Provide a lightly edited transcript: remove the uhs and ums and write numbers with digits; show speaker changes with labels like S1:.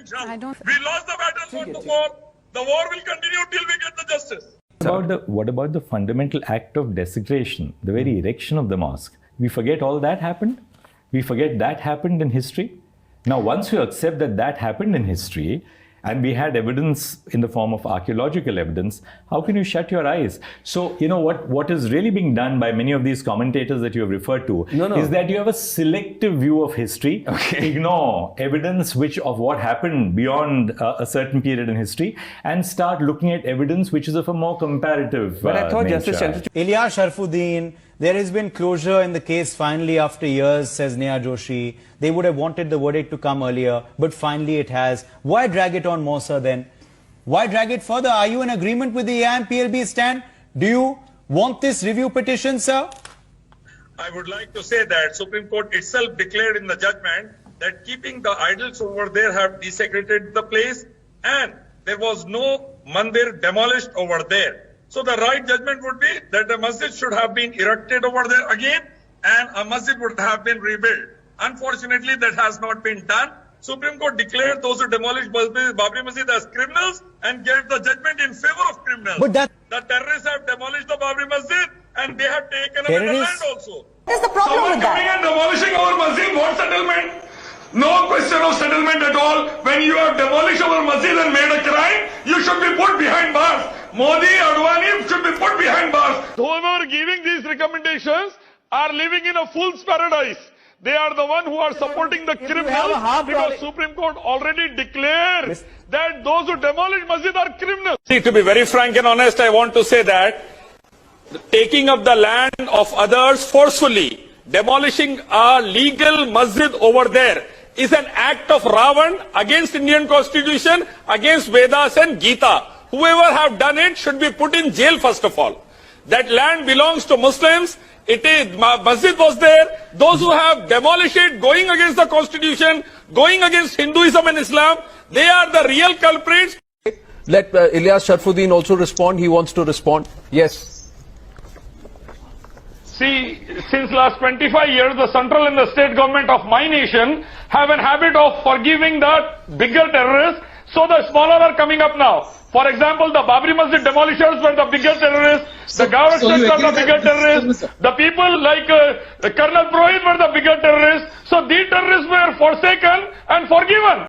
S1: inshallah.
S2: I don't-
S1: We lost the battle for the war. The war will continue till we get the justice.
S3: What about the fundamental act of desecration, the very erection of the mosque? We forget all that happened? We forget that happened in history? Now, once you accept that that happened in history, and we had evidence in the form of archaeological evidence, how can you shut your eyes? So, you know, what is really being done by many of these commentators that you have referred to is that you have a selective view of history, ignore evidence of what happened beyond a certain period in history, and start looking at evidence which is of a more comparative
S4: But I thought
S3: nature.
S4: Justice Chandrachud... ILYAS SHARAFUDDIN, there has been closure in the case finally after years, says Neha Joshi. They would have wanted the verdict to come earlier, but finally it has. Why drag it on more, sir, then? Why drag it further? Are you in agreement with the AIM-PLB stand? Do you want this review petition, sir?
S1: I would like to say that Supreme Court itself declared in the judgment that keeping the idols over there have desecrated the place, and there was no Mandir demolished over there. So the right judgment would be that the masjid should have been erected over there again, and a masjid would have been rebuilt. Unfortunately, that has not been done. Supreme Court declared those who demolished Babri Masjid as criminals and gave the judgment in favor of criminals.
S4: But that...
S1: The terrorists have demolished the Babri Masjid and they have taken away the land also.
S2: What is the problem
S1: Someone
S2: with that?
S1: coming and demolishing our masjid, what settlement? No question of settlement at all. When you have demolished our masjid and made a crime, you should be put behind bars. Modi, Advani should be put behind bars. Whoever giving these recommendations are living in a fool's paradise. They are the one who are supporting the criminals because Supreme Court already declared that those who demolish masjid are criminals. See, to be very frank and honest, I want to say that the taking of the land of others forcefully, demolishing a legal masjid over there is an act of Ravan against Indian Constitution, against Vedas and Gita. Whoever have done it should be put in jail first of all. That land belongs to Muslims. It is, masjid was there. Those who have demolished it, going against the constitution, going against Hinduism and Islam, they are the real culprits.
S5: Let ILYAS SHARAFUDDIN also respond. He wants to respond. Yes.
S1: See, since last 25 years, the central and the state government of my nation have a habit of forgiving the bigger terrorists, so the smaller are coming up now. For example, the Babri Masjid demolishers were the bigger terrorists, the gangsters were the bigger terrorists, the people like Colonel Purohit were the bigger terrorists. So these terrorists were forsaken and forgiven.